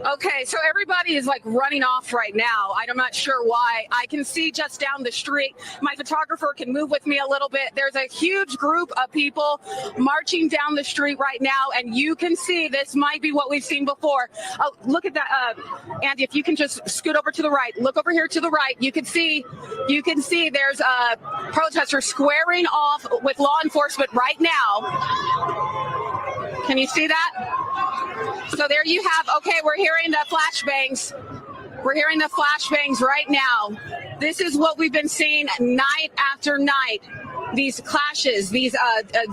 Okay, so everybody is like running off right now. I'm not sure why. I can see just down the street. My photographer can move with me a little bit. There's a huge group of people marching down the street right now, and you can see this might be what we've seen before. Oh, look at that, Andy. If you can just scoot over to the right, look over here to the right. You can see there's a protester squaring off with law enforcement right now. Can you see that? So there you have, okay, we're hearing the flashbangs. We're hearing the flashbangs right now. This is what we've been seeing night after night. These clashes, these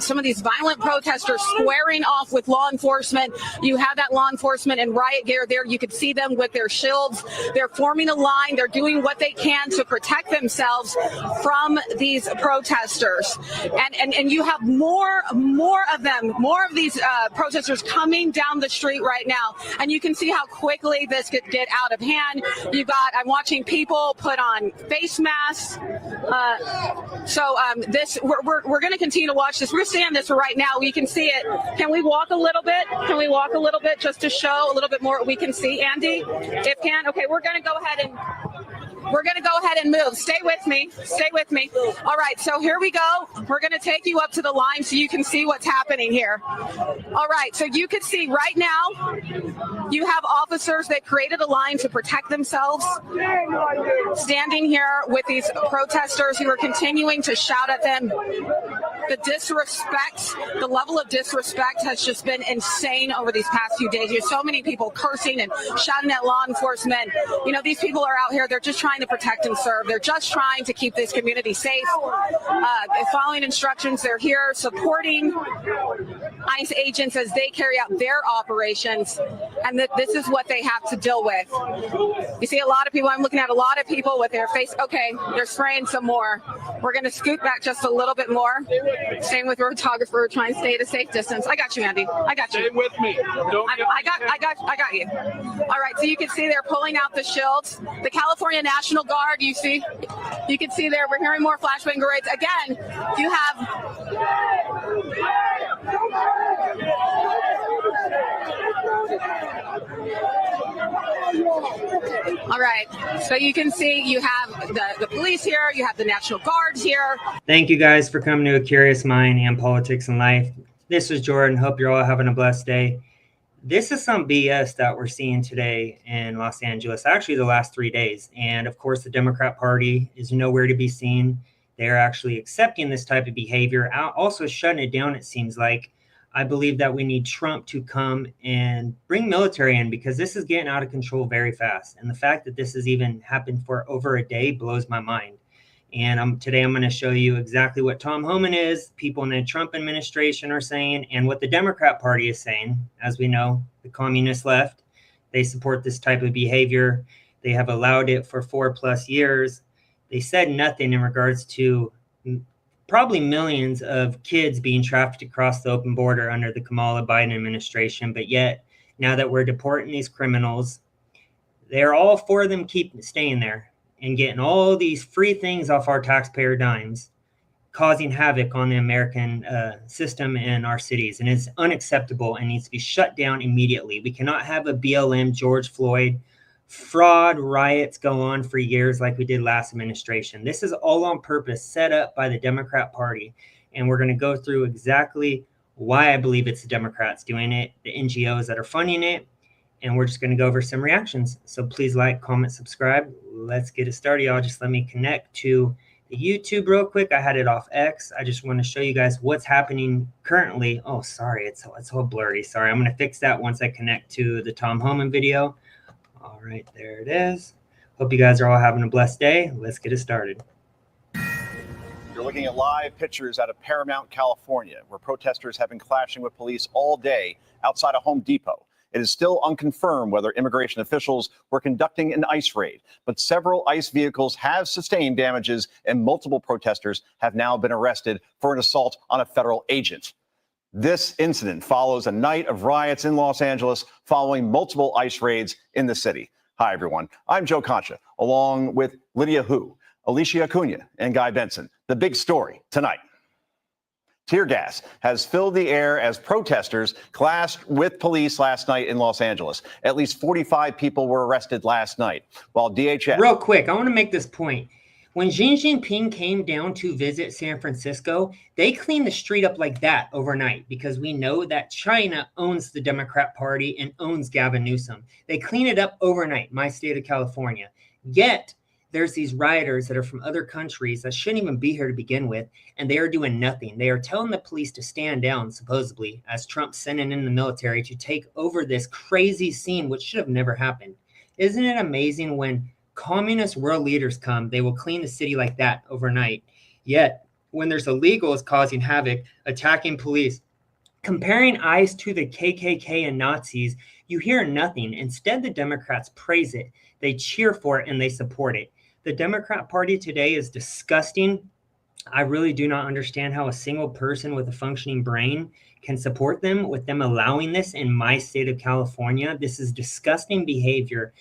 some of these violent protesters squaring off with law enforcement. You have that law enforcement and riot gear there. You could see them with their shields. They're forming a line. They're doing what they can to protect themselves from these protesters. And you have more of them, more of these protesters coming down the street right now. And you can see how quickly this could get out of hand. I'm watching people put on face masks. We're going to continue to watch this. We're seeing this right now. We can see it. Can we walk a little bit? Can we walk a little bit just to show a little bit more what we can see, Andy? If can. Okay, we're going to go ahead and move. Stay with me. Stay with me. All right, so here we go. We're going to take you up to the line so you can see what's happening here. All right, so you can see right now you have officers that created a line to protect themselves, standing here with these protesters who are continuing to shout at them. The disrespect, the level of disrespect has just been insane over these past few days. There's so many people cursing and shouting at law enforcement. You know, these people are out here, they're just trying to protect and serve. They're just trying to keep this community safe. Following instructions, they're here supporting ICE agents as they carry out their operations. And this is what they have to deal with. You see a lot of people, I'm looking at a lot of people with their face. Okay, they're spraying some more. We're going to scoot back just a little bit more. Same with our photographer, trying to stay at a safe distance. I got you, Andy. I got you. Stay with me. I got you. All right, so you can see they're pulling out the shields. The California National Guard, you can see there, we're hearing more flashbang grenades. Again, you have all right, so you can see you have the police here, you have the National Guards here. Thank you guys for coming to A Curious Mind and Politics and Life. This is Jordan. Hope you're all having a blessed day. This is some BS that we're seeing today in Los Angeles, actually the last 3 days. And of course, the Democrat Party is nowhere to be seen. They're actually accepting this type of behavior, also shutting it down, it seems like. I believe that we need Trump to come and bring military in because this is getting out of control very fast. And the fact that this has even happened for over a day blows my mind. And today I'm going to show you exactly what Tom Homan is, people in the Trump administration are saying, and what the Democrat Party is saying. As we know, the communist left, they support this type of behavior. They have allowed it for 4+ years. They said nothing in regards to probably millions of kids being trafficked across the open border under the Kamala Biden administration. But yet, now that we're deporting these criminals, they're all for them keep staying there and getting all these free things off our taxpayer dimes, causing havoc on the American system and our cities. And it's unacceptable and needs to be shut down immediately. We cannot have a BLM, George Floyd, fraud riots go on for years like we did last administration. This is all on purpose, set up by the Democrat Party. And we're going to go through exactly why I believe it's the Democrats doing it, the NGOs that are funding it, and we're just going to go over some reactions. So please like, comment, subscribe. Let's get it started, y'all. Just let me connect to the YouTube real quick. I had it off X. I just want to show you guys what's happening currently. Oh, sorry, it's all blurry. Sorry, I'm going to fix that once I connect to the Tom Homan video. All right, there it is. Hope you guys are all having a blessed day. Let's get it started. You're looking at live pictures out of Paramount, California, where protesters have been clashing with police all day outside a Home Depot. It is still unconfirmed whether immigration officials were conducting an ICE raid, but several ICE vehicles have sustained damages and multiple protesters have now been arrested for an assault on a federal agent. This incident follows a night of riots in Los Angeles following multiple ICE raids in the city. Hi, everyone. I'm Joe Concha, along with Lydia Hu, Alicia Acuna, and Guy Benson. The big story tonight. Tear gas has filled the air as protesters clashed with police last night in Los Angeles. At least 45 people were arrested last night, while DHS... Real quick, I want to make this point. When Xi Jinping came down to visit San Francisco, they cleaned the street up like that overnight because we know that China owns the Democrat Party and owns Gavin Newsom. They cleaned it up overnight, my state of California. Yet, there's these rioters that are from other countries that shouldn't even be here to begin with, and they are doing nothing. They are telling the police to stand down, supposedly, as Trump's sending in the military to take over this crazy scene, which should have never happened. Isn't it amazing when communist world leaders come, they will clean the city like that overnight? Yet, when there's illegals causing havoc, attacking police, comparing ICE to the KKK and Nazis, you hear nothing. Instead, the Democrats praise it. They cheer for it and they support it. The Democrat Party today is disgusting. I really do not understand how a single person with a functioning brain can support them with them allowing this in my state of California. This is disgusting behavior.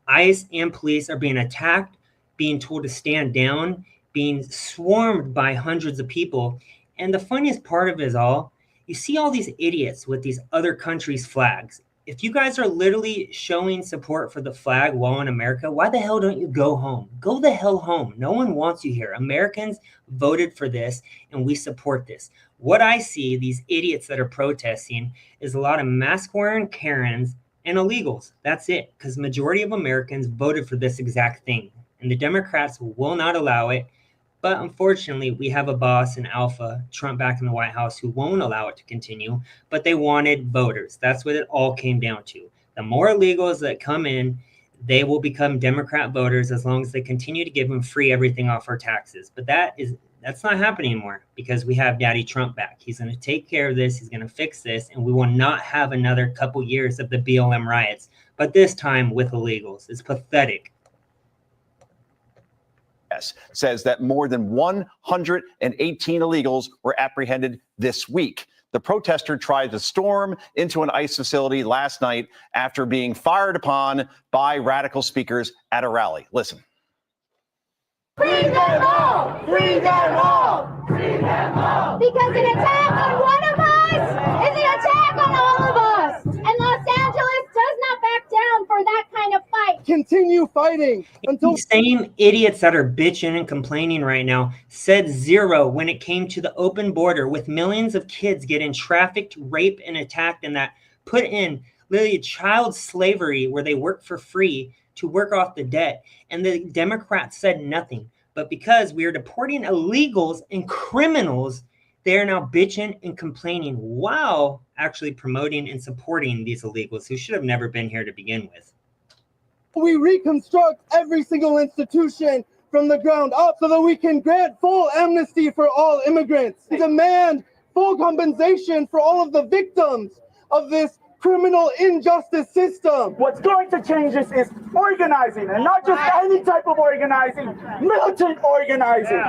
ICE and police are being attacked, being told to stand down, being swarmed by hundreds of people. And the funniest part of it is all, you see all these idiots with these other countries' flags. If you guys are literally showing support for the flag while in America, why the hell don't you go home? Go the hell home. No one wants you here. Americans voted for this, and we support this. What I see, these idiots that are protesting, is a lot of mask-wearing Karens and illegals. That's it, because the majority of Americans voted for this exact thing, and the Democrats will not allow it. But unfortunately, we have a boss in Alpha, Trump back in the White House, who won't allow it to continue, but they wanted voters. That's what it all came down to. The more illegals that come in, they will become Democrat voters as long as they continue to give them free everything off our taxes. But that's not happening anymore because we have Daddy Trump back. He's going to take care of this. He's going to fix this, and we will not have another couple years of the BLM riots, but this time with illegals. It's pathetic. Says that more than 118 illegals were apprehended this week. The protester tried to storm into an ICE facility last night after being fired upon by radical speakers at a rally. Listen. Free them all! Free them all! Free them all! Because an attack on one of us is an attack on all of us! And Los Angeles does not back down for that kind of fight. Continue fighting until... These same idiots that are bitching and complaining right now said zero when it came to the open border with millions of kids getting trafficked, raped, and attacked, and that put in literally child slavery where they work for free to work off the debt. And the Democrats said nothing. But because we are deporting illegals and criminals, they are now bitching and complaining while actually promoting and supporting these illegals who should have never been here to begin with. We reconstruct every single institution from the ground up so that we can grant full amnesty for all immigrants. Demand full compensation for all of the victims of this criminal injustice system. What's going to change this is organizing, and not just any type of organizing, militant organizing.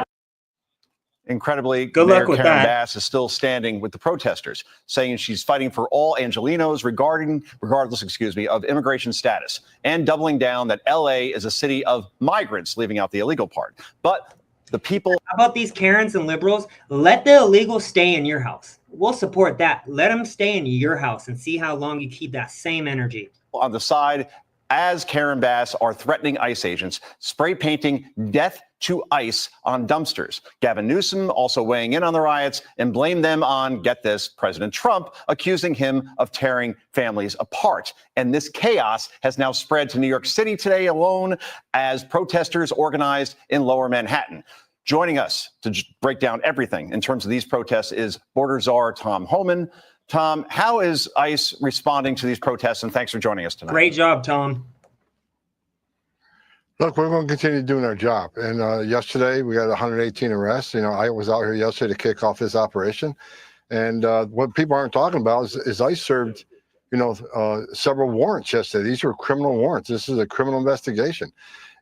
Incredibly, Good luck with Karen that. Bass is still standing with the protesters, saying she's fighting for all Angelenos regardless of immigration status, and doubling down that LA is a city of migrants, leaving out the illegal part. But the people... How about these Karens and liberals? Let the illegals stay in your house. We'll support that. Let them stay in your house and see how long you keep that same energy. On the side, as Karen Bass are threatening ICE agents, spray painting death to ICE on dumpsters. Gavin Newsom also weighing in on the riots and blamed them on, get this, President Trump, accusing him of tearing families apart. And this chaos has now spread to New York City today alone as protesters organized in Lower Manhattan. Joining us to break down everything in terms of these protests is border czar Tom Homan. Tom, how is ICE responding to these protests? And thanks for joining us tonight. Great job, Tom. Look, we're going to continue doing our job. And yesterday we got 118 arrests. You know, I was out here yesterday to kick off this operation. And what people aren't talking about is ICE served, several warrants yesterday. These were criminal warrants. This is a criminal investigation.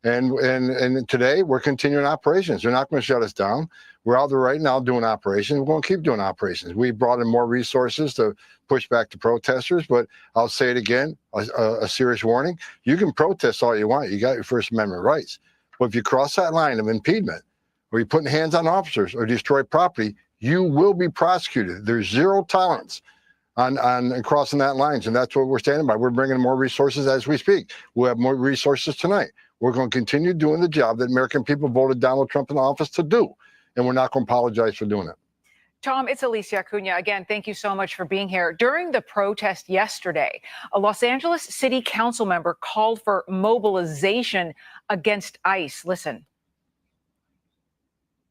And today we're continuing operations. They're not going to shut us down. We're out there right now doing operations. We're going to keep doing operations. We brought in more resources to push back the protesters, but I'll say it again, a serious warning. You can protest all you want. You got your First Amendment rights. But if you cross that line of impediment, or you're putting hands on officers or destroy property, you will be prosecuted. There's zero tolerance on crossing that lines, and that's what we're standing by. We're bringing more resources as we speak. We'll have more resources tonight. We're going to continue doing the job that American people voted Donald Trump in office to do, and we're not going to apologize for doing it. Tom, it's Alicia Acuna. Again, thank you so much for being here. During the protest yesterday, a Los Angeles City Council member called for mobilization against ICE. Listen.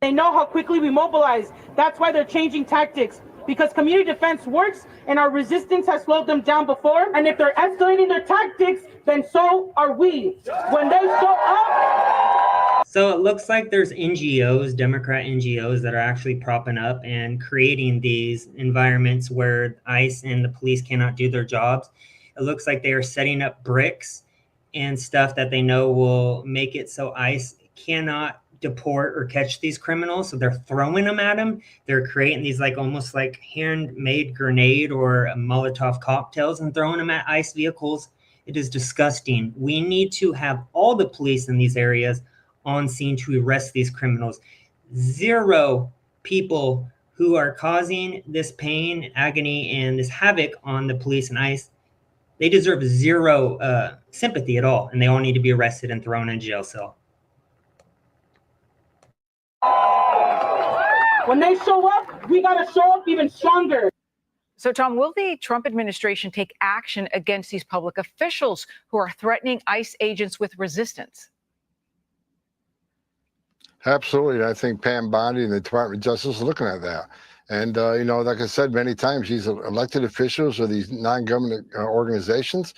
They know how quickly we mobilize. That's why they're changing tactics, because community defense works and our resistance has slowed them down before. And if they're escalating their tactics, then so are we. When they show up. So it looks like there's NGOs, Democrat NGOs, that are actually propping up and creating these environments where ICE and the police cannot do their jobs. It looks like they are setting up bricks and stuff that they know will make it so ICE cannot deport or catch these criminals. So they're throwing them at them. They're creating these like almost like handmade grenade or Molotov cocktails and throwing them at ICE vehicles. It is disgusting. We need to have all the police in these areas on scene to arrest these criminals. Zero people who are causing this pain, agony, and this havoc on the police and ICE, they deserve zero sympathy at all, and they all need to be arrested and thrown in jail cell. When they show up, we got to show up even stronger. So, Tom, will the Trump administration take action against these public officials who are threatening ICE agents with resistance? Absolutely. I think Pam Bondi and the Department of Justice are looking at that. And, you know, like I said many times, these elected officials or these non-government organizations,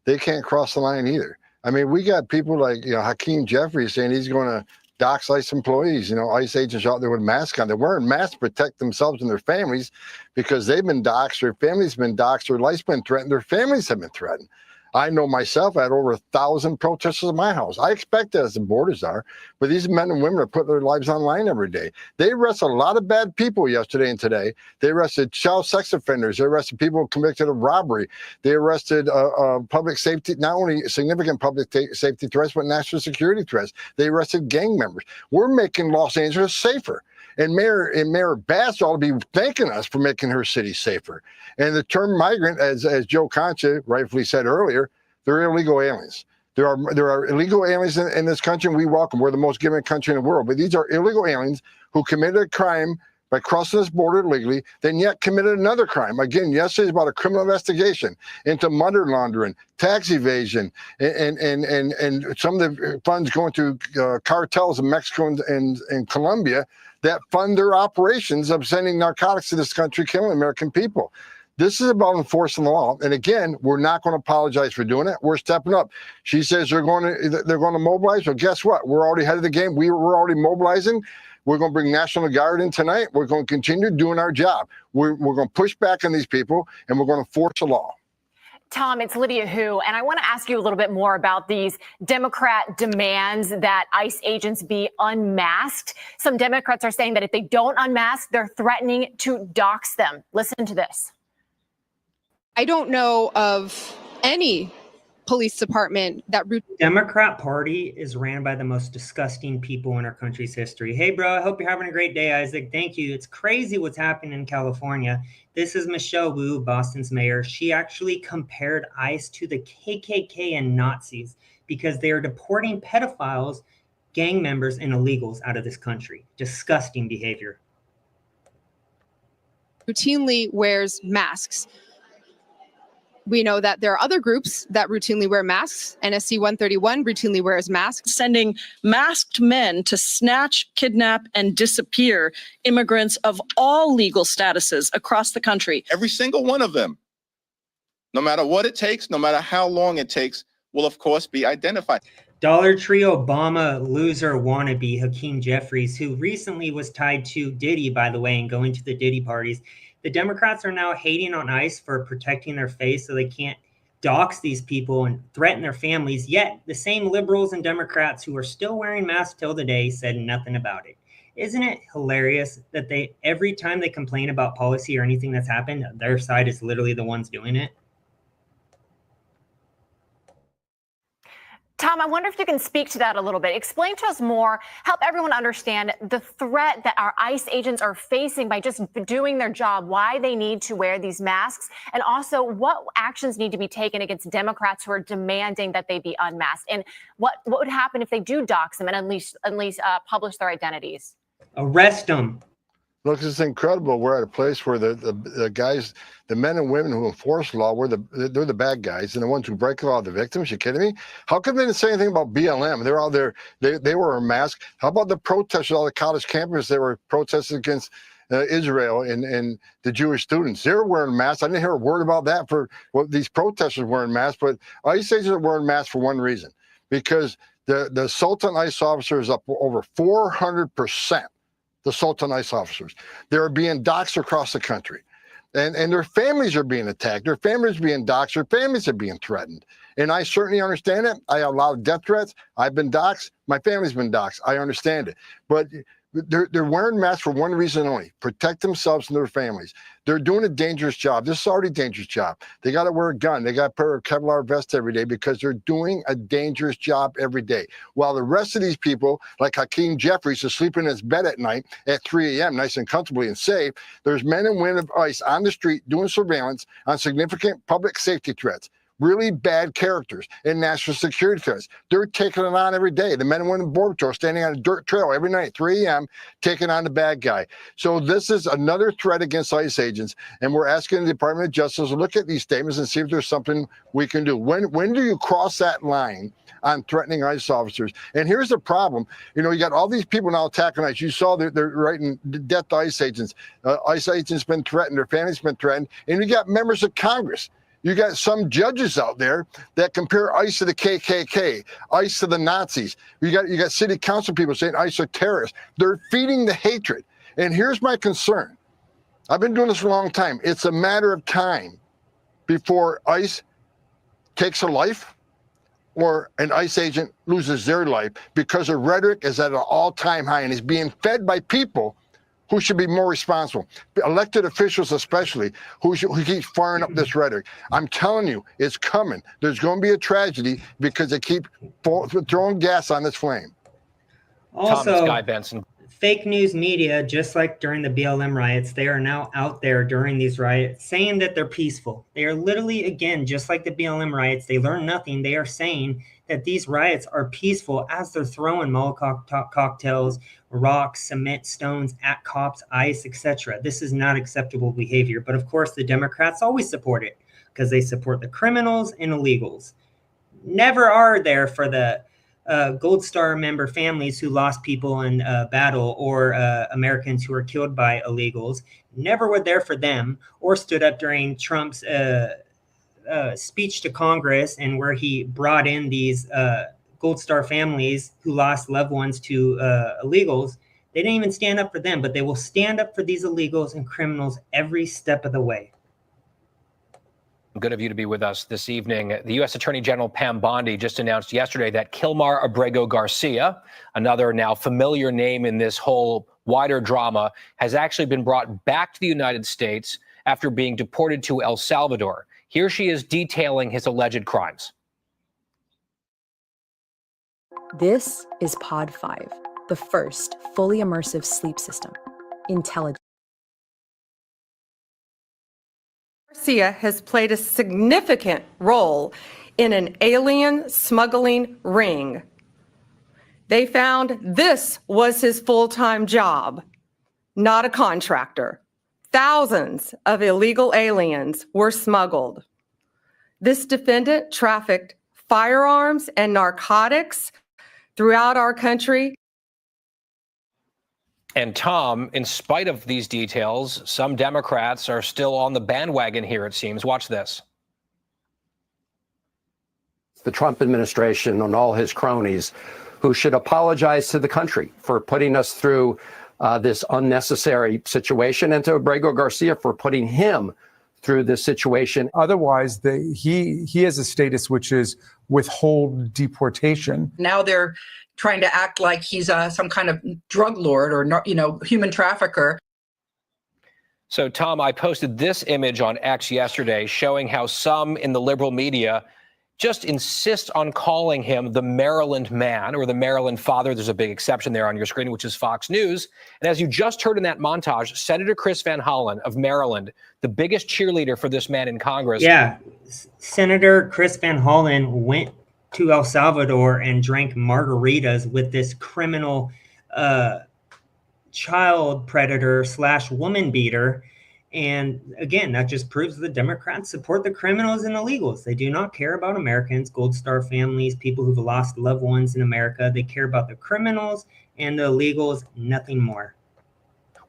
they can't cross the line either. I mean, we got people like, you know, Hakeem Jeffries saying he's going to dox ICE employees. You know, ICE agents out there with masks on. They're wearing masks to protect themselves and their families because they've been doxxed, their families been doxxed, their life's been threatened, their families have been threatened. I know myself, I had over 1,000 protesters in my house. I expect that as the borders are, but these men and women are putting their lives online every day. They arrested a lot of bad people yesterday and today. They arrested child sex offenders. They arrested people convicted of robbery. They arrested public safety, not only significant public safety threats, but national security threats. They arrested gang members. We're making Los Angeles safer. And Mayor Bass ought to be thanking us for making her city safer. And the term migrant, as Joe Concha rightfully said earlier, they're illegal aliens. There are illegal aliens in this country, and we welcome. We're the most giving country in the world. But these are illegal aliens who committed a crime by crossing this border illegally, then yet committed another crime. Again, yesterday's about a criminal investigation into money laundering, tax evasion, and some of the funds going to cartels in Mexico and Colombia that fund their operations of sending narcotics to this country, killing American people. This is about enforcing the law. And again, we're not going to apologize for doing it. We're stepping up. She says they're going to mobilize. Well, guess what? We're already ahead of the game. We're already mobilizing. We're going to bring National Guard in tonight. We're going to continue doing our job. We're going to push back on these people, and we're going to force the law. Tom, it's Lydia Hu, and I want to ask you a little bit more about these Democrat demands that ICE agents be unmasked. Some Democrats are saying that if they don't unmask, they're threatening to dox them. Listen to this. I don't know of any police department that Democrat Party is ran by the most disgusting people in our country's history. Hey, bro, I hope you're having a great day, Isaac. Thank you. It's crazy what's happening in California. This is Michelle Wu, Boston's mayor. She actually compared ICE to the KKK and Nazis because they are deporting pedophiles, gang members, and illegals out of this country. Disgusting behavior. routinely wears masks. We know that there are other groups that routinely wear masks. NSC 131 routinely wears masks. Sending masked men to snatch, kidnap, and disappear immigrants of all legal statuses across the country. Every single one of them, no matter what it takes, no matter how long it takes, will of course be identified. Dollar Tree Obama loser wannabe Hakeem Jeffries, who recently was tied to Diddy, by the way, and going to the Diddy parties. The Democrats are now hating on ICE for protecting their face so they can't dox these people and threaten their families. Yet the same liberals and Democrats who are still wearing masks till today said nothing about it. Isn't it hilarious that they, every time they complain about policy or anything that's happened, their side is literally the ones doing it? Tom, I wonder if you can speak to that a little bit. Explain to us more, help everyone understand the threat that our ICE agents are facing by just doing their job, why they need to wear these masks, and also what actions need to be taken against Democrats who are demanding that they be unmasked, and what would happen if they do dox them and at least publish their identities. Arrest them. Look, it's incredible. We're at a place where the guys, the men and women who enforce law, they're the bad guys, and the ones who break the law are the victims. You kidding me? How come they didn't say anything about BLM? They're out there. They were a mask. How about the protesters, all the college campers? They were protesting against Israel and the Jewish students. They were wearing masks. I didn't hear a word about that for these protesters wearing masks. But ICE agents are wearing masks for one reason, because the assault on ICE officers is up over 400%. The assault on ICE officers. They're being doxxed across the country. And their families are being attacked. Their families are being doxxed. Their families are being threatened. And I certainly understand it. I have a lot of death threats. I've been doxxed. My family's been doxxed. I understand it. But they're wearing masks for one reason only: protect themselves and their families. They're doing a dangerous job. This is already a dangerous job. They got to wear a gun. They got to wear a Kevlar vest every day because they're doing a dangerous job every day. While the rest of these people, like Hakeem Jeffries, is sleeping in his bed at night at 3 a.m., nice and comfortably and safe, there's men and women of ICE on the street doing surveillance on significant public safety threats. Really bad characters and national security threats. They're taking it on every day. The men and women of Border Patrol standing on a dirt trail every night, 3 a.m., taking on the bad guy. So this is another threat against ICE agents, and we're asking the Department of Justice to look at these statements and see if there's something we can do. When do you cross that line on threatening ICE officers? And here's the problem. You know, you got all these people now attacking ICE. You saw they're writing death to ICE agents. ICE agents been threatened. Their families been threatened. And you got members of Congress. You got some judges out there that compare ICE to the KKK, ICE to the Nazis. You got city council people saying ICE are terrorists. They're feeding the hatred. And here's my concern. I've been doing this for a long time. It's a matter of time before ICE takes a life or an ICE agent loses their life, because the rhetoric is at an all-time high and is being fed by people who should be more responsible, elected officials especially, who keep firing up this rhetoric. I'm telling you, it's coming. There's going to be a tragedy because they keep throwing gas on this flame. Also, Guy Benson. Fake news media, just like during the BLM riots, they are now out there during these riots saying that they're peaceful. They are literally, again, just like the BLM riots, they learn nothing. They are saying that these riots are peaceful as they're throwing Molotov cocktails, rocks, cement, stones at cops, ICE, etc. This is not acceptable behavior. But of course, the Democrats always support it because they support the criminals and illegals. Never are there for the Gold Star member families who lost people in battle, or Americans who were killed by illegals. Never were there for them, or stood up during Trump's speech to Congress, and where he brought in these Gold Star families who lost loved ones to illegals. They didn't even stand up for them, but they will stand up for these illegals and criminals every step of the way. Good of you to be with us this evening. The U.S. Attorney General Pam Bondi just announced yesterday that Kilmar Abrego Garcia, another now familiar name in this whole wider drama, has actually been brought back to the United States after being deported to El Salvador. Here she is detailing his alleged crimes. This is Pod 5, the first fully immersive sleep system. Intelligent. Garcia has played a significant role in an alien smuggling ring. They found this was his full-time job, not a contractor. Thousands of illegal aliens were smuggled. This defendant trafficked firearms and narcotics throughout our country. And Tom, in spite of these details, some Democrats are still on the bandwagon here, it seems. Watch this. The Trump administration and all his cronies who should apologize to the country for putting us through this unnecessary situation, and to Abrego Garcia for putting him through this situation. Otherwise, he has a status which is withhold deportation. Now they're trying to act like he's some kind of drug lord or, human trafficker. So, Tom, I posted this image on X yesterday showing how some in the liberal media just insist on calling him the Maryland man or the Maryland father. There's a big exception there on your screen, which is Fox News. And as you just heard in that montage, Senator Chris Van Hollen of Maryland, the biggest cheerleader for this man in Congress. Yeah, Senator Chris Van Hollen went to El Salvador and drank margaritas with this criminal child predator / woman beater. And again, that just proves the Democrats support the criminals and illegals. They do not care about Americans, Gold Star families, people who've lost loved ones in America. They care about the criminals and the illegals, nothing more.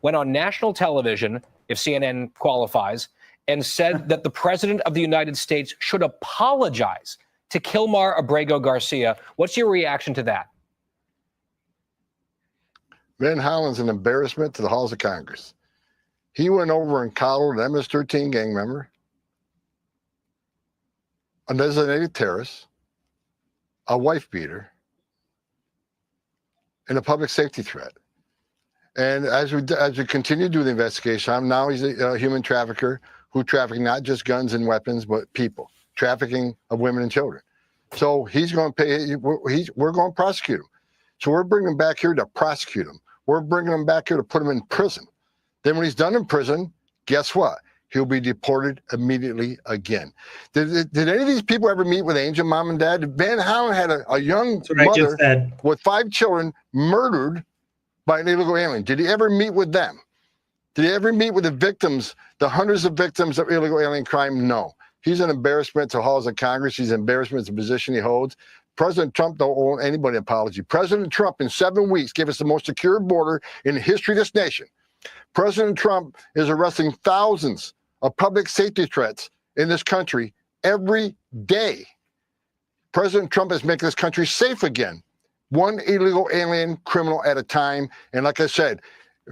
Went on national television, if CNN qualifies, and said that the president of the United States should apologize to Kilmar Abrego Garcia. What's your reaction to that? Van Hollen's an embarrassment to the halls of Congress. He went over and collared an MS-13 gang member, a designated terrorist, a wife beater, and a public safety threat. And as we continue to do the investigation, now he's a human trafficker who trafficked not just guns and weapons, but people, trafficking of women and children. So he's going to pay. We're going to prosecute him. So we're bringing him back here to prosecute him. We're bringing him back here to put him in prison. Then when he's done in prison, guess what? He'll be deported immediately again. Did any of these people ever meet with Angel mom and dad? Van Hollen had a young mother with 5 children murdered by an illegal alien. Did he ever meet with them? Did he ever meet with the victims, the hundreds of victims of illegal alien crime? No. He's an embarrassment to halls of Congress. He's an embarrassment to the position he holds. President Trump don't owe anybody an apology. President Trump in 7 weeks gave us the most secure border in the history of this nation. President Trump is arresting thousands of public safety threats in this country every day. President Trump is making this country safe again, one illegal alien criminal at a time. And like I said,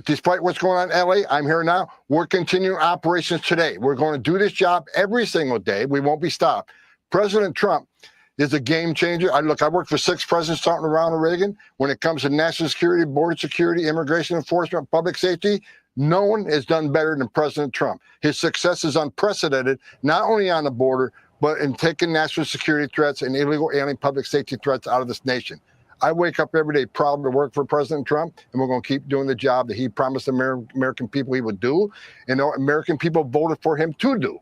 despite what's going on in LA, I'm here now. We're continuing operations today. We're going to do this job every single day. We won't be stopped. President Trump is a game changer. I worked for 6 presidents starting with Ronald Reagan. When it comes to national security, border security, immigration enforcement, public safety, no one has done better than President Trump. His success is unprecedented, not only on the border, but in taking national security threats and illegal alien public safety threats out of this nation. I wake up every day proud to work for President Trump, and we're going to keep doing the job that he promised the American people he would do, and the American people voted for him to do.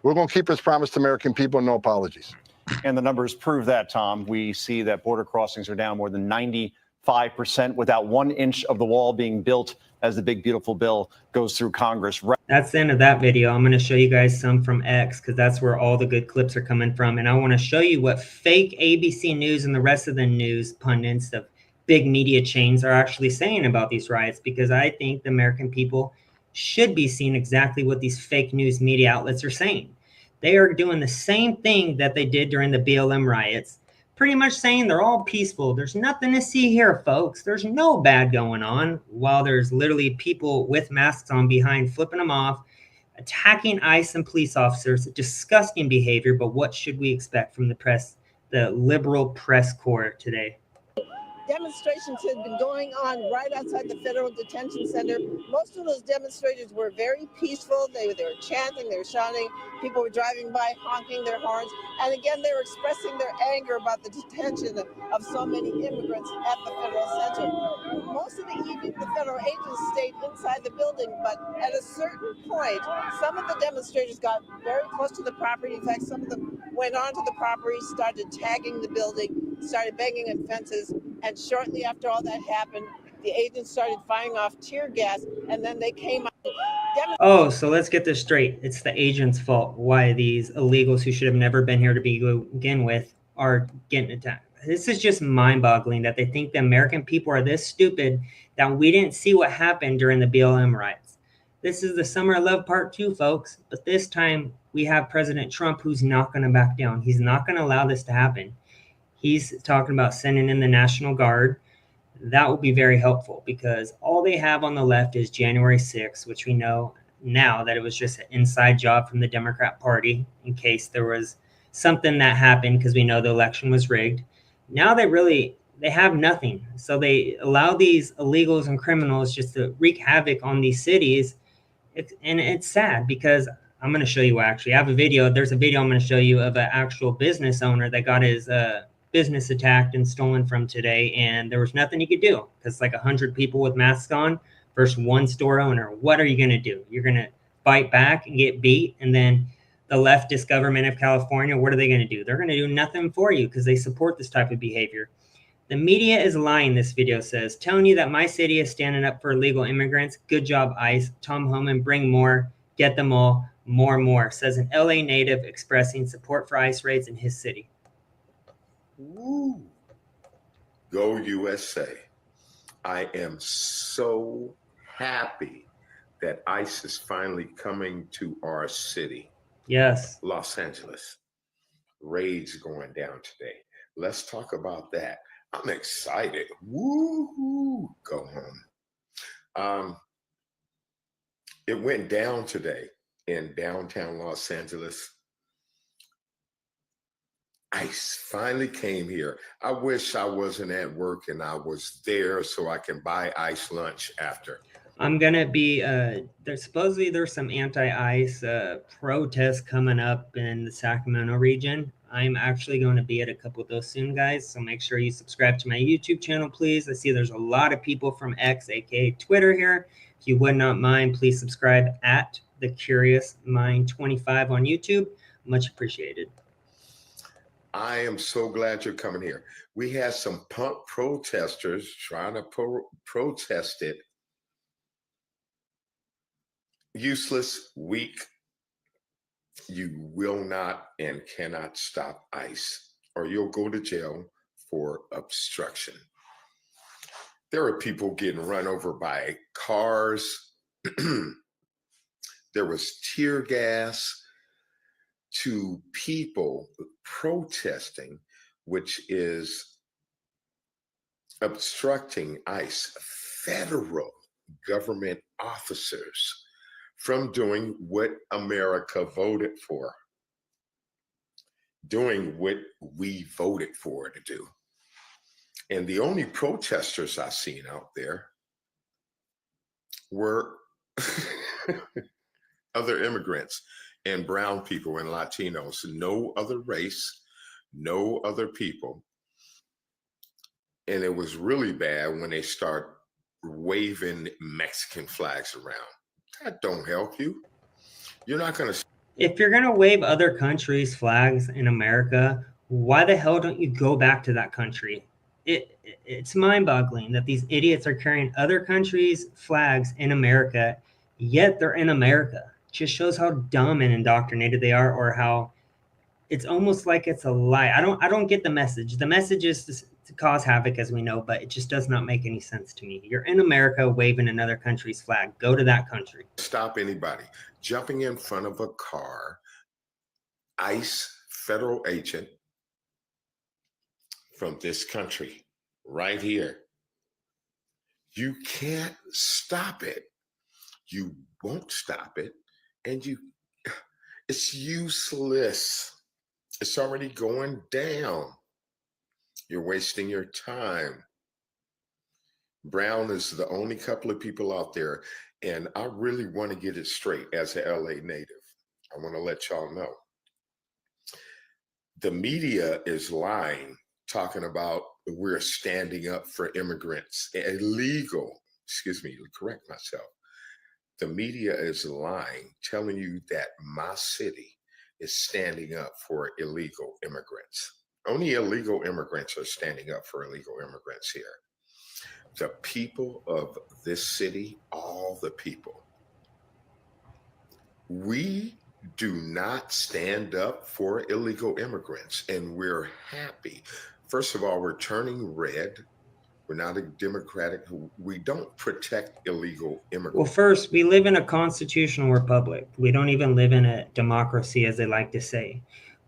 We're going to keep his promise to American people, no apologies. And the numbers prove that, Tom. We see that border crossings are down more than 95% without 1 inch of the wall being built as the big, beautiful bill goes through Congress. That's the end of that video. I'm going to show you guys some from X because that's where all the good clips are coming from. And I want to show you what fake ABC News and the rest of the news pundits of big media chains are actually saying about these riots, because I think the American people should be seeing exactly what these fake news media outlets are saying. They are doing the same thing that they did during the BLM riots, pretty much saying they're all peaceful. There's nothing to see here, folks. There's no bad going on, while there's literally people with masks on behind flipping them off, attacking ICE and police officers. Disgusting behavior, but what should we expect from the press, the liberal press corps today? Demonstrations had been going on right outside the Federal Detention Center. Most of those demonstrators were very peaceful. They were chanting, they were shouting. People were driving by, honking their horns. And again, they were expressing their anger about the detention of so many immigrants at the Federal Center. Most of the federal agents stayed inside the building, but at a certain point, some of the demonstrators got very close to the property. In fact, some of them went onto the property, started tagging the building, started banging at fences. And shortly after all that happened, the agents started firing off tear gas, and then they came out. Oh, so let's get this straight. It's the agents' fault why these illegals who should have never been here to begin with are getting attacked. This is just mind-boggling that they think the American people are this stupid that we didn't see what happened during the BLM riots. This is the Summer of Love Part 2, folks. But this time we have President Trump who's not going to back down. He's not going to allow this to happen. He's talking about sending in the National Guard. That will be very helpful because all they have on the left is January 6th, which we know now that it was just an inside job from the Democrat Party in case there was something that happened, because we know the election was rigged. Now they have nothing. So they allow these illegals and criminals just to wreak havoc on these cities. And it's sad because I'm going to show you actually. I have a video. There's a video I'm going to show you of an actual business owner that got his business attacked and stolen from today, and there was nothing he could do because like 100 people with masks on versus one store owner. What are you going to do? You're going to fight back and get beat, and then the leftist government of California, what are they going to do? They're going to do nothing for you because they support this type of behavior. The media is lying, this video says, telling you that my city is standing up for illegal immigrants. Good job, ICE. Tom Homan, bring more, get them all, more, says an LA native expressing support for ICE raids in his city. Woo. Go USA. I am so happy that ICE is finally coming to our city. Yes. Los Angeles. Raids going down today. Let's talk about that. I'm excited. Woo! Go home. It went down today in downtown Los Angeles. ICE finally came here. I wish I wasn't at work and I was there so I can buy ICE lunch after. I'm going to be, there's some anti-ICE protests coming up in the Sacramento region. I'm actually going to be at a couple of those soon, guys. So make sure you subscribe to my YouTube channel, please. I see there's a lot of people from X, aka Twitter here. If you would not mind, please subscribe at The Curious Mind 25 on YouTube. Much appreciated. I am so glad you're coming here. We had some punk protesters trying to protest it. Useless, weak. You will not and cannot stop ICE, or you'll go to jail for obstruction. There are people getting run over by cars. There was tear gas to people protesting, which is obstructing ICE, federal government officers, from doing what America voted for, doing what we voted for to do. And the only protesters I seen out there were other immigrants and brown people and Latinos, no other race, no other people. And it was really bad when they start waving Mexican flags around. That don't help you. You're not going to. If you're going to wave other countries' flags in America, why the hell don't you go back to that country? It's mind-boggling that these idiots are carrying other countries' flags in America, yet they're in America. It just shows how dumb and indoctrinated they are, or how it's almost like it's a lie. I don't get the message. The message is to cause havoc, as we know, but it just does not make any sense to me. You're in America waving another country's flag. Go to that country. Stop anybody jumping in front of a car. ICE federal agent from this country right here. You can't stop it. You won't stop it. And it's useless. It's already going down. You're wasting your time. Brown is the only couple of people out there. And I really want to get it straight as an LA native. I want to let y'all know. The media is lying, talking about we're standing up for immigrants. Correct myself. The media is lying, telling you that my city is standing up for illegal immigrants. Only illegal immigrants are standing up for illegal immigrants here. The people of this city, all the people, we do not stand up for illegal immigrants, and we're happy. First of all, we're turning red. We're not a democratic. We don't protect illegal immigrants. Well, first, we live in a constitutional republic. We don't even live in a democracy, as they like to say.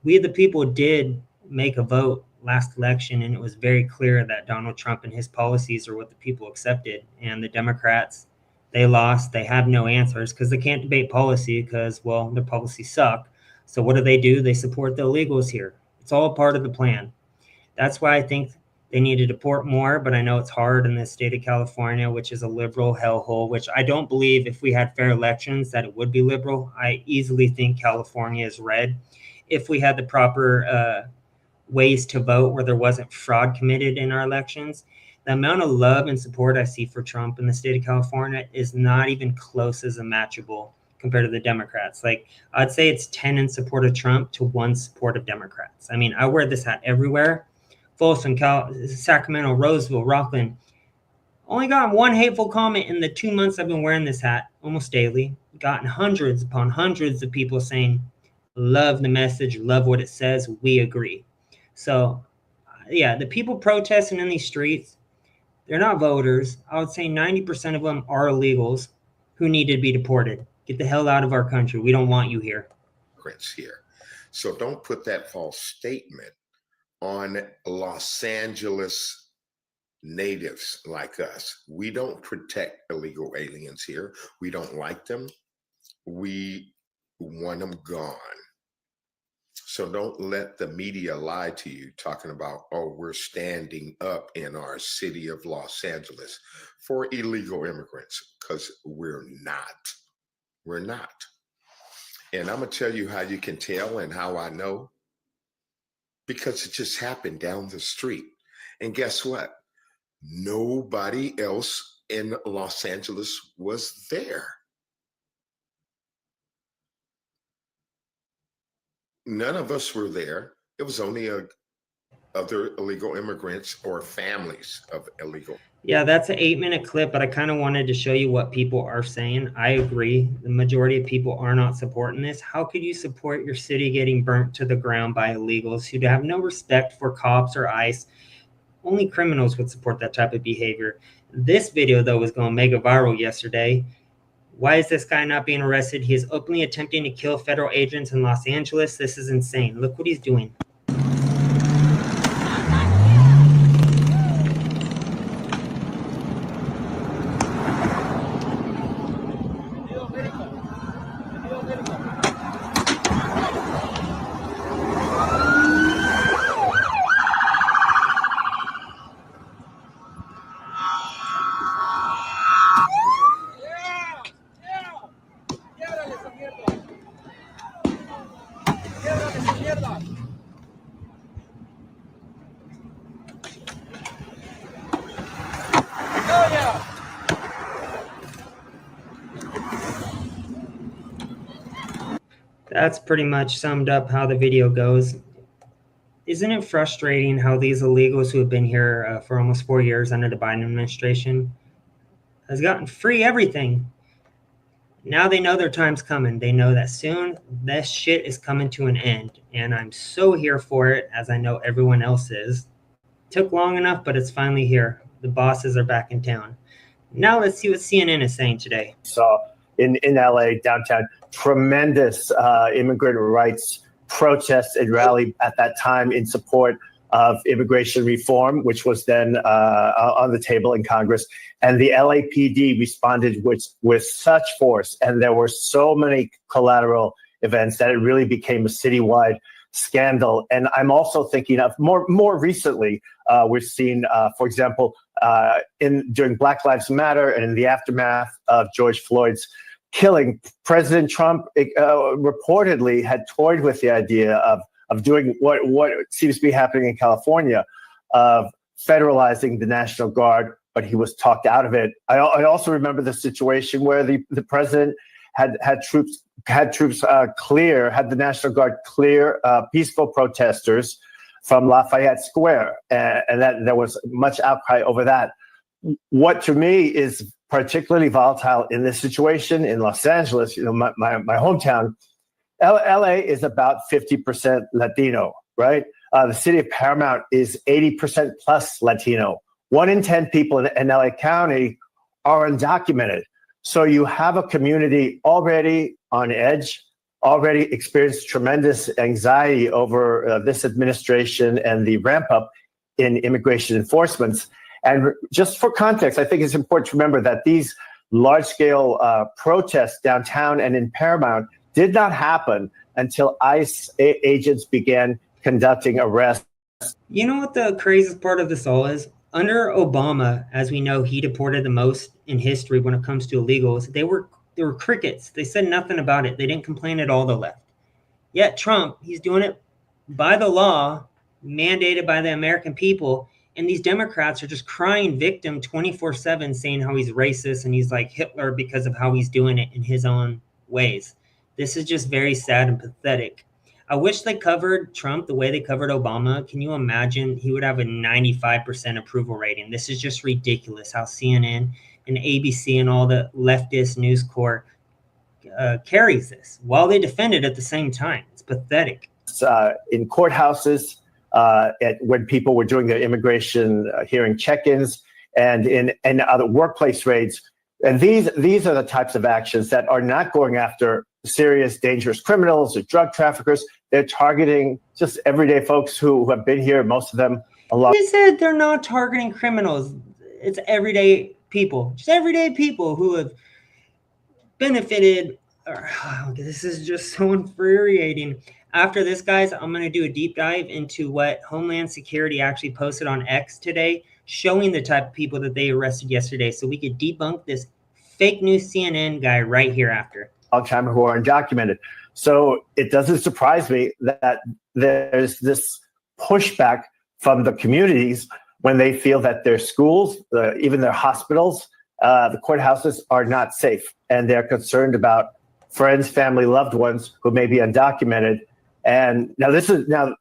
We, the people, did make a vote last election, and it was very clear that Donald Trump and his policies are what the people accepted. And the Democrats, they lost. They have no answers because they can't debate policy because, well, their policies suck. So what do? They support the illegals here. It's all part of the plan. That's why I think They need to deport more, but I know it's hard in the state of California, which is a liberal hellhole, which I don't believe if we had fair elections that it would be liberal. I easily think California is red. If we had the proper ways to vote where there wasn't fraud committed in our elections, the amount of love and support I see for Trump in the state of California is not even close as a matchable compared to the Democrats. Like, I'd say it's 10 in support of Trump to 1 support of Democrats. I mean, I wear this hat everywhere. Folsom, Sacramento, Roseville, Rockland. Only gotten 1 hateful comment in the 2 months I've been wearing this hat almost daily. Gotten hundreds upon hundreds of people saying, love the message, love what it says, we agree. So, yeah, the people protesting in these streets, they're not voters. I would say 90% of them are illegals who need to be deported. Get the hell out of our country. We don't want you here. Here. So don't put that false statement on Los Angeles natives like us. We don't protect illegal aliens here. We don't like them. We want them gone. So don't let the media lie to you talking about, oh, we're standing up in our city of Los Angeles for illegal immigrants, because we're not. We're not. And I'm going to tell you how you can tell and how I know. Because it just happened down the street. And guess what? Nobody else in Los Angeles was there. None of us were there. It was only other illegal immigrants or families of illegal. Yeah, that's an 8-minute clip, but I kind of wanted to show you what people are saying. I agree. The majority of people are not supporting this. How could you support your city getting burnt to the ground by illegals who have no respect for cops or ICE? Only criminals would support that type of behavior. This video, though, was going mega viral yesterday. Why is this guy not being arrested? He is openly attempting to kill federal agents in Los Angeles. This is insane. Look what he's doing. That's pretty much summed up how the video goes. Isn't it frustrating how these illegals who have been here for almost 4 years under the Biden administration has gotten free everything? Now they know their time's coming. They know that soon this shit is coming to an end. And I'm so here for it, as I know everyone else is. Took long enough, but it's finally here. The bosses are back in town. Now let's see what CNN is saying today. Saw in LA, downtown, tremendous immigrant rights protests and rally at that time in support of immigration reform, which was then on the table in Congress. And the LAPD responded with such force. And there were so many collateral events that it really became a citywide scandal. And I'm also thinking of more recently, we've seen, for example, during Black Lives Matter and in the aftermath of George Floyd's killing, President Trump reportedly had toyed with the idea of doing what seems to be happening in California, of federalizing the National Guard, but he was talked out of it. I also remember the situation where the president had the National Guard clear peaceful protesters from Lafayette Square, and that there was much outcry over that. What to me is particularly volatile in this situation in Los Angeles, my hometown, LA is about 50% Latino, right? The city of Paramount is 80% plus Latino. 1 in 10 people in LA County are undocumented. So you have a community already on edge, already experienced tremendous anxiety over this administration and the ramp up in immigration enforcements. And just for context, I think it's important to remember that these large-scale protests downtown and in Paramount did not happen until ICE agents began conducting arrests You know what the craziest part of this all is? Under Obama, as we know, he deported the most in history when it comes to illegals. They were crickets. They said nothing about it. They didn't complain at all, the left. Yet Trump, he's doing it by the law, mandated by the American people, and these Democrats are just crying victim 24/7, saying how he's racist and he's like Hitler because of how he's doing it in his own ways. This is just very sad and pathetic. I wish they covered Trump the way they covered Obama. Can you imagine? He would have a 95% approval rating. This is just ridiculous how CNN and ABC and all the leftist news corps carries this while they defend it at the same time. It's pathetic. In courthouses, when people were doing their immigration hearing check-ins, and in other workplace raids. And these are the types of actions that are not going after serious, dangerous criminals or drug traffickers. They're targeting just everyday folks who have been here, most of them a lot. They said they're not targeting criminals. It's everyday people, just everyday people who have benefited. This is just so infuriating. After this, guys, I'm going to do a deep dive into what Homeland Security actually posted on X today, showing the type of people that they arrested yesterday, so we could debunk this fake news CNN guy right here after. Long time who are undocumented. So it doesn't surprise me that there's this pushback from the communities when they feel that their schools, even their hospitals, the courthouses are not safe, and they're concerned about friends, family, loved ones who may be undocumented. And now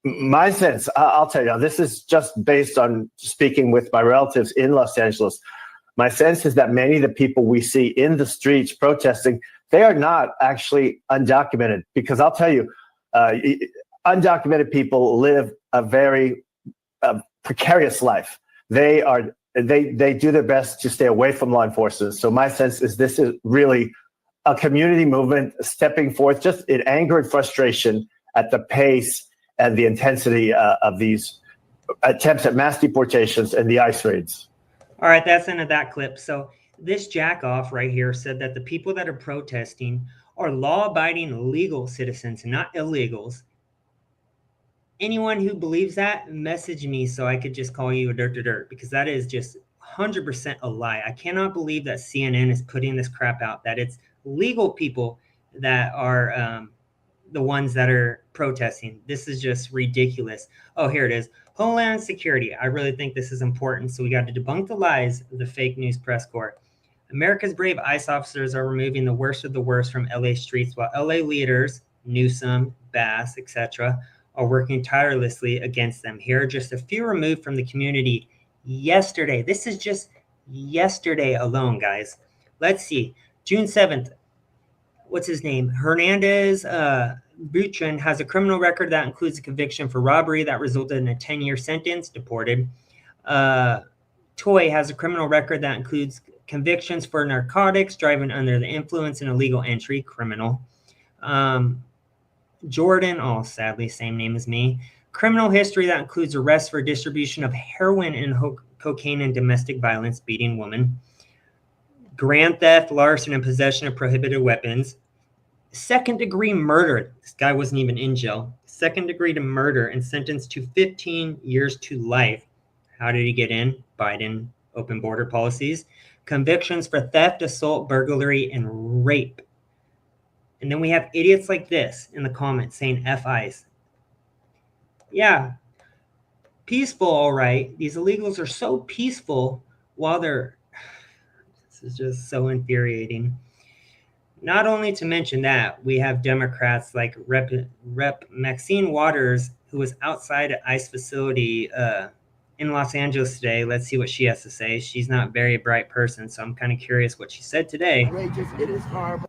my sense, I'll tell you, this is just based on speaking with my relatives in Los Angeles. My sense is that many of the people we see in the streets protesting, they are not actually undocumented, because I'll tell you, undocumented people live a very precarious life. They do their best to stay away from law enforcement. So my sense is this is really a community movement stepping forth just in anger and frustration at the pace and the intensity of these attempts at mass deportations and the ICE raids. All right, that's the end of that clip. So this jack-off right here said that the people that are protesting are law-abiding legal citizens, not illegals. Anyone who believes that, message me so I could just call you a dirt, because that is just 100% a lie. I cannot believe that CNN is putting this crap out, that it's legal people that are the ones that are protesting. This is just ridiculous. Oh, here it is. Homeland Security. I really think this is important. So we got to debunk the lies of the fake news press corps. America's brave ICE officers are removing the worst of the worst from LA streets, while LA leaders, Newsom, Bass, etc., are working tirelessly against them. Here are just a few removed from the community yesterday. This is just yesterday alone, guys. Let's see. June 7th. What's his name? Hernandez Buchan has a criminal record that includes a conviction for robbery that resulted in a 10-year sentence, deported. Toy has a criminal record that includes convictions for narcotics, driving under the influence, and illegal entry, criminal. Jordan, sadly, same name as me. Criminal history that includes arrests for distribution of heroin and cocaine and domestic violence, beating woman. Grand theft, larceny, and possession of prohibited weapons. Second-degree murder. This guy wasn't even in jail. Second-degree to murder and sentenced to 15 years to life. How did he get in? Biden open border policies. Convictions for theft, assault, burglary, and rape. And then we have idiots like this in the comments saying F ICE. Yeah, peaceful, all right. These illegals are so peaceful while they're... This is just so infuriating. Not only to mention that, we have Democrats like Rep. Maxine Waters, who was outside an ICE facility in Los Angeles today. Let's see what she has to say. She's not a very bright person, so I'm kind of curious what she said today. Outrageous, it is horrible.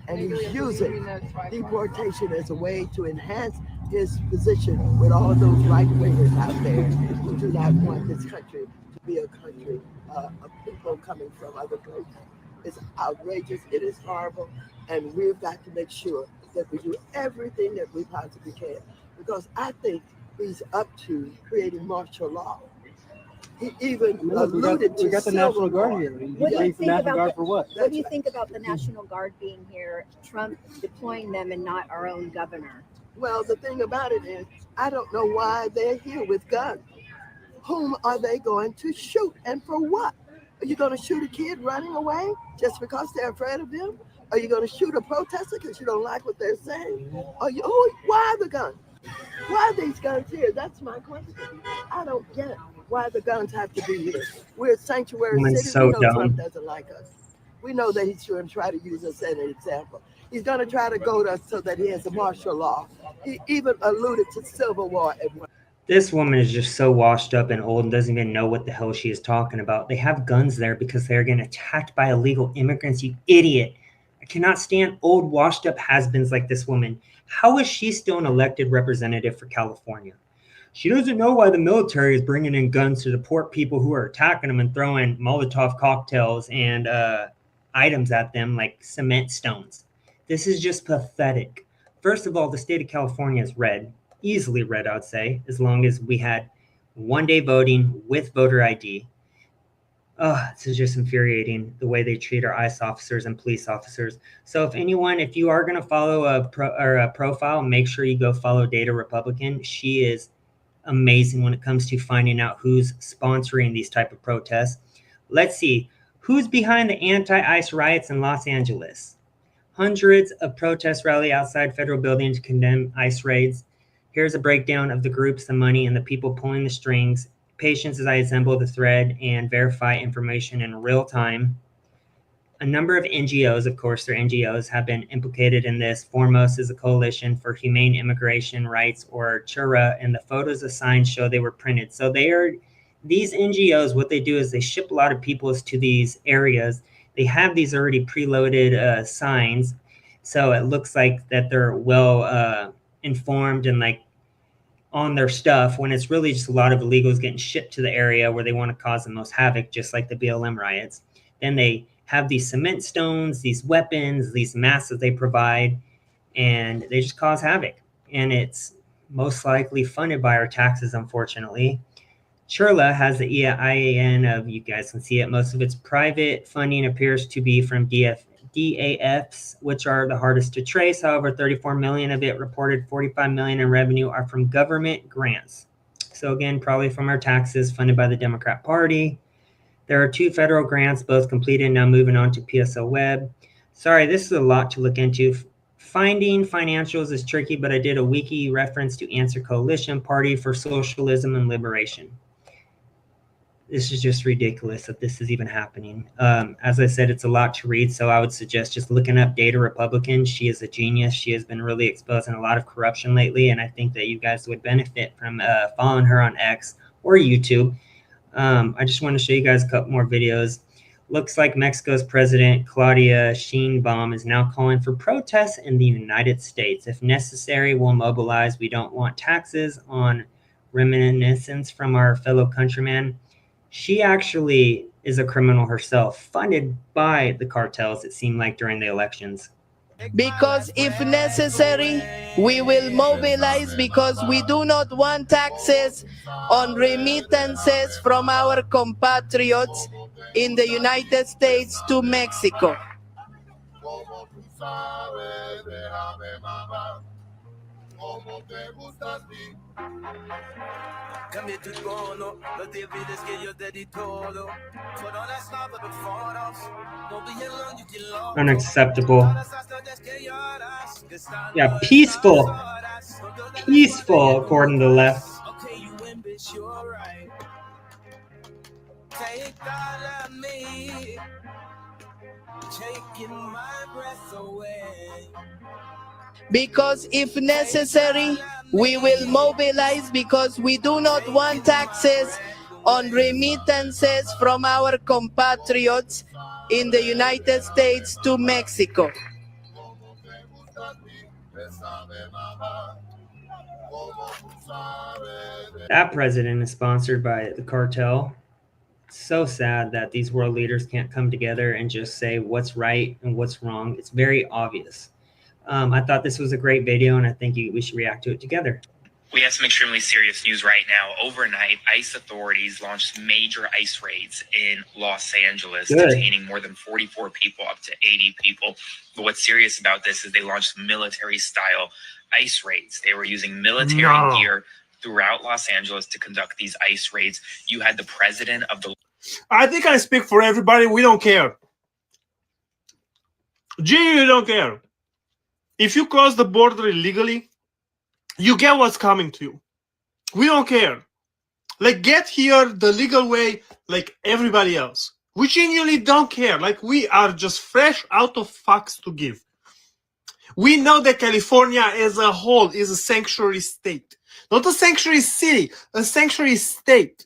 And he's using deportation as a way to enhance his position with all of those right-wingers out there who do not want this country to be a country of people coming from other places. It's outrageous, it is horrible, and we've got to make sure that we do everything that we possibly can, because I think he's up to creating martial law. He even alluded to... We got the National Guard here. What do you think National Guard about for what? What do you think about the National Guard being here, Trump deploying them and not our own governor? Well, the thing about it is, I don't know why they're here with guns. Whom are they going to shoot and for what? Are you going to shoot a kid running away just because they're afraid of them? Are you going to shoot a protester because you don't like what they're saying? Why the guns? Why are these guns here? That's my question. I don't get why the guns have to be here. We're a sanctuary Woman's city. so We know Trump dumb. doesn't like us. We know that he's going to try to use us as an example. He's going to try to goad us so that he has a martial law. He even alluded to civil war at one. This woman is just so washed up and old and doesn't even know what the hell she is talking about. They have guns there because they're getting attacked by illegal immigrants, you idiot. I cannot stand old, washed up has-beens like this woman. How is she still an elected representative for California? She doesn't know why the military is bringing in guns to deport people who are attacking them and throwing Molotov cocktails and items at them like cement stones. This is just pathetic. First of all, the state of California is red. Easily red, I would say, as long as we had one-day voting with voter ID. This is just infuriating, the way they treat our ICE officers and police officers. So if you are going to follow a profile, make sure you go follow Data Republican. She is amazing when it comes to finding out who's sponsoring these type of protests. Let's see, who's behind the anti-ICE riots in Los Angeles? Hundreds of protests rally outside federal buildings to condemn ICE raids. Here's a breakdown of the groups, the money, and the people pulling the strings. Patience as I assemble the thread and verify information in real time. A number of NGOs, of course, their NGOs, have been implicated in this. Foremost is the Coalition for Humane Immigration Rights, or CHURA, and the photos assigned show they were printed. So these NGOs, what they do is they ship a lot of people to these areas. They have these already preloaded signs, so it looks like that they're well informed and like on their stuff, when it's really just a lot of illegals getting shipped to the area where they want to cause the most havoc, just like the BLM riots. Then they have these cement stones, these weapons, these masks that they provide, and they just cause havoc. And it's most likely funded by our taxes, unfortunately. Churla has the EIN of, you guys can see it, most of its private funding appears to be from DAFs, which are the hardest to trace. However, 34 million of it reported 45 million in revenue are from government grants. So again, probably from our taxes funded by the Democrat Party. There are 2 federal grants, both completed. Now moving on to PSL Web. Sorry, this is a lot to look into. Finding financials is tricky, but I did a wiki reference to Answer Coalition, Party for Socialism and Liberation. This is just ridiculous that this is even happening. As I said, it's a lot to read, so I would suggest just looking up Data Republican. She is a genius. She has been really exposing a lot of corruption lately, and I think that you guys would benefit from following her on X or YouTube. I just want to show you guys a couple more videos. Looks like Mexico's President Claudia Sheinbaum is now calling for protests in the United States. If necessary, we'll mobilize. We don't want taxes on reminiscence from our fellow countrymen. She actually is a criminal herself, funded by the cartels, it seemed like, during the elections. Because if necessary, we will mobilize because we do not want taxes on remittances from our compatriots in the United States to Mexico. Unacceptable. Yeah, peaceful. Peaceful, according to the left. Take all of me, taking my breath away. Because if necessary, we will mobilize because we do not want taxes on remittances from our compatriots in the United States to Mexico. That president is sponsored by the cartel. It's so sad that these world leaders can't come together and just say what's right and what's wrong. It's very obvious. I thought this was a great video, and I think we should react to it together. We have some extremely serious news right now. Overnight, ICE authorities launched major ICE raids in Los Angeles, detaining more than 44 people, up to 80 people. But what's serious about this is they launched military-style ICE raids. They were using military gear throughout Los Angeles to conduct these ICE raids. You had the president of the... I think I speak for everybody. We don't care. Genuinely don't care. If you cross the border illegally, you get what's coming to you. We don't care. Like, get here the legal way like everybody else. We genuinely don't care. Like, we are just fresh out of fucks to give. We know that California as a whole is a sanctuary state. Not a sanctuary city, a sanctuary state.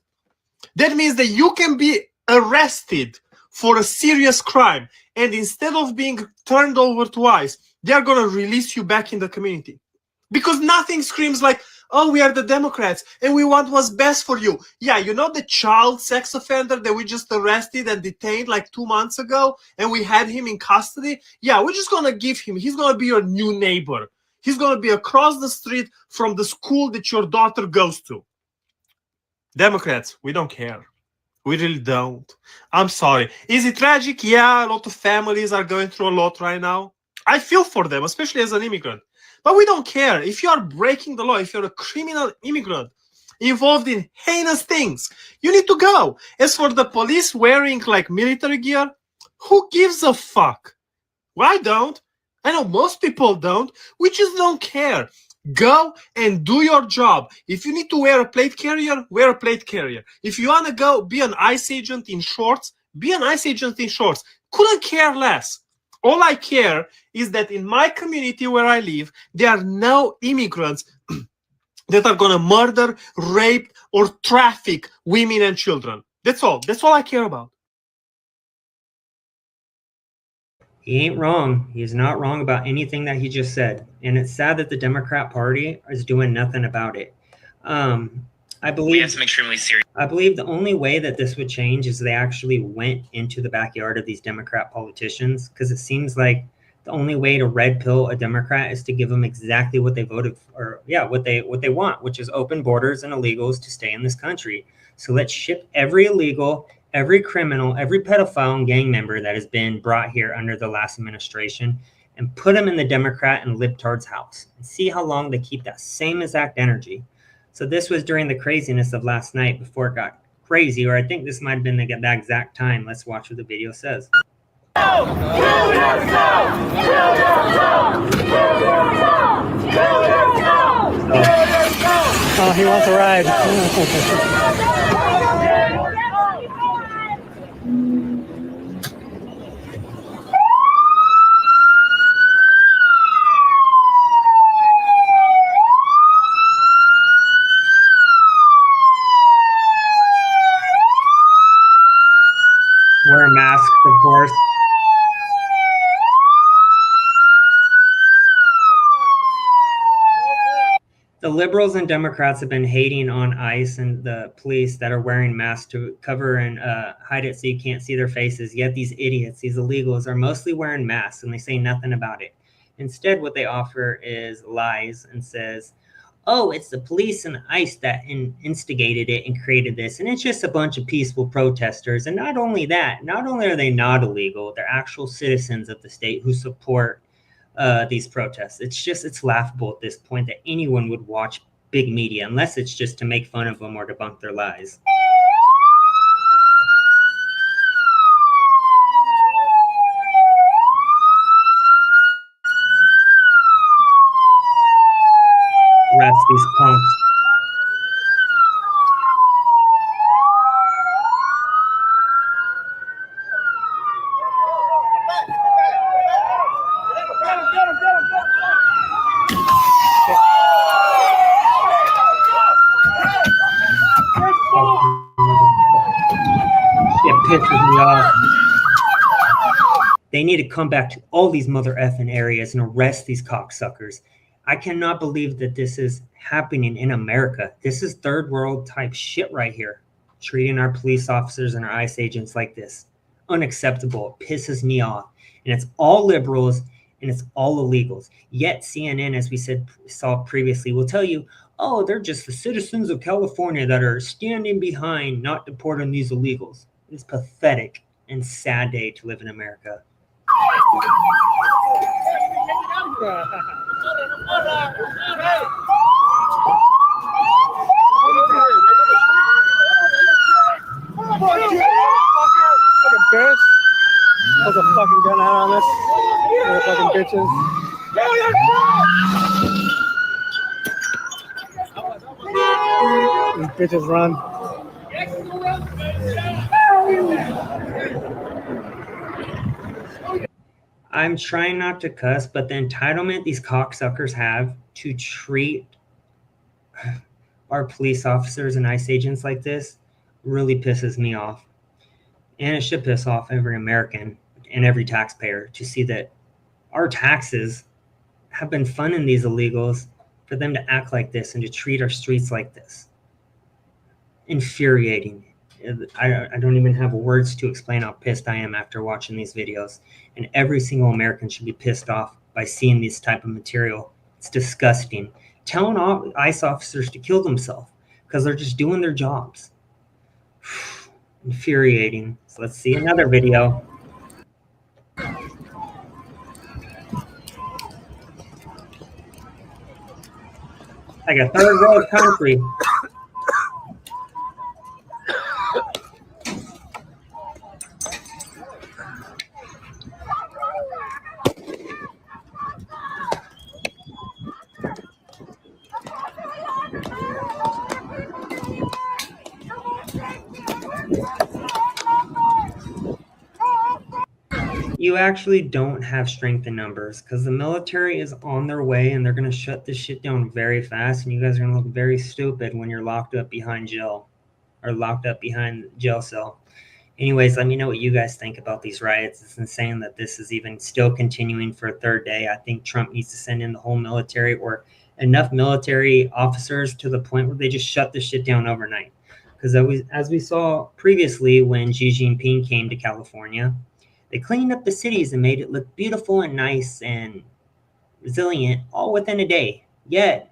That means that you can be arrested for a serious crime, and instead of being turned over to ICE, they're going to release you back in the community. Because nothing screams like, oh, we are the Democrats and we want what's best for you. Yeah, you know the child sex offender that we just arrested and detained like 2 months ago, and we had him in custody? Yeah, we're just going to give him, he's going to be your new neighbor. He's going to be across the street from the school that your daughter goes to. Democrats, we don't care. We really don't. I'm sorry. Is it tragic? Yeah, a lot of families are going through a lot right now. I feel for them, especially as an immigrant. But we don't care. If you are breaking the law, if you're a criminal immigrant involved in heinous things, you need to go. As for the police wearing like military gear, who gives a fuck? Well, I don't. I know most people don't. We just don't care. Go and do your job. If you need to wear a plate carrier, wear a plate carrier. If you want to go be an ICE agent in shorts, be an ICE agent in shorts. Couldn't care less. All I care is that in my community where I live, there are no immigrants that are going to murder, rape, or traffic women and children. That's all. That's all I care about. He ain't wrong. He's not wrong about anything that he just said. And it's sad that the Democrat Party is doing nothing about it. I believe We have some extremely serious... I believe the only way that this would change is they actually went into the backyard of these Democrat politicians, because it seems like the only way to red pill a Democrat is to give them exactly what they voted for, what they want, which is open borders and illegals to stay in this country. So let's ship every illegal, every criminal, every pedophile and gang member that has been brought here under the last administration and put them in the Democrat and libtard's house and see how long they keep that same exact energy. So this was during the craziness of last night before it got crazy, or I think this might have been the exact time. Let's watch what the video says. Oh, he wants a ride. Wear masks, of course. The liberals and Democrats have been hating on ICE and the police that are wearing masks to cover and hide it so you can't see their faces. Yet these idiots, these illegals, are mostly wearing masks and they say nothing about it. Instead, what they offer is lies and says, oh, it's the police and ICE that instigated it and created this. And it's just a bunch of peaceful protesters. And not only that, not only are they not illegal, they're actual citizens of the state who support these protests. It's laughable at this point that anyone would watch big media, unless it's just to make fun of them or debunk their lies. Arrest these punks. It pisses me off. They need to come back to all these mother effing areas and arrest these cocksuckers. I cannot believe that this is happening in America. This is third world type shit right here. Treating our police officers and our ICE agents like this. Unacceptable. It pisses me off. And it's all liberals and it's all illegals. Yet CNN, as we saw previously, will tell you, oh, they're just the citizens of California that are standing behind not deporting these illegals. It's pathetic and sad day to live in America. Put a fucking gun out on us. Fucking bitches. These bitches run. I'm trying not to cuss, but the entitlement these cocksuckers have to treat our police officers and ICE agents like this really pisses me off. And it should piss off every American and every taxpayer to see that our taxes have been funding these illegals for them to act like this and to treat our streets like this. Infuriating. I don't even have words to explain how pissed I am after watching these videos. And every single American should be pissed off by seeing this type of material. It's disgusting. Telling ICE officers to kill themselves because they're just doing their jobs. Infuriating. So let's see another video. Like a third world country. You actually don't have strength in numbers because the military is on their way and they're going to shut this shit down very fast. And you guys are going to look very stupid when you're locked up behind jail or locked up behind jail cell. Anyways, let me know what you guys think about these riots. It's insane that this is even still continuing for a third day. I think Trump needs to send in the whole military or enough military officers to the point where they just shut this shit down overnight. Because as we saw previously when Xi Jinping came to California, they cleaned up the cities and made it look beautiful and nice and resilient all within a day. Yet,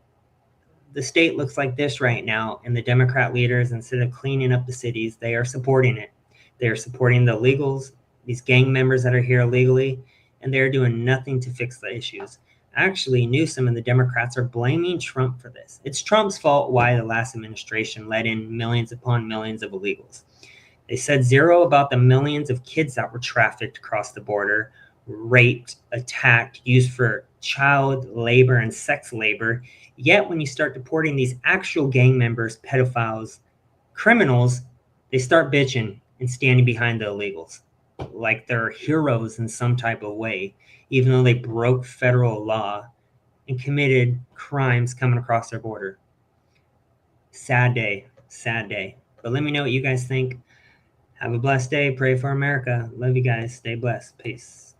the state looks like this right now, and the Democrat leaders, instead of cleaning up the cities, they are supporting it. They are supporting the illegals, these gang members that are here illegally, and they're doing nothing to fix the issues. Actually, Newsom and the Democrats are blaming Trump for this. It's Trump's fault why the last administration let in millions upon millions of illegals. They said zero about the millions of kids that were trafficked across the border, raped, attacked, used for child labor and sex labor. Yet when you start deporting these actual gang members, pedophiles, criminals, they start bitching and standing behind the illegals like they're heroes in some type of way, even though they broke federal law and committed crimes coming across their border. Sad day, sad day. But let me know what you guys think. Have a blessed day. Pray for America. Love you guys. Stay blessed. Peace.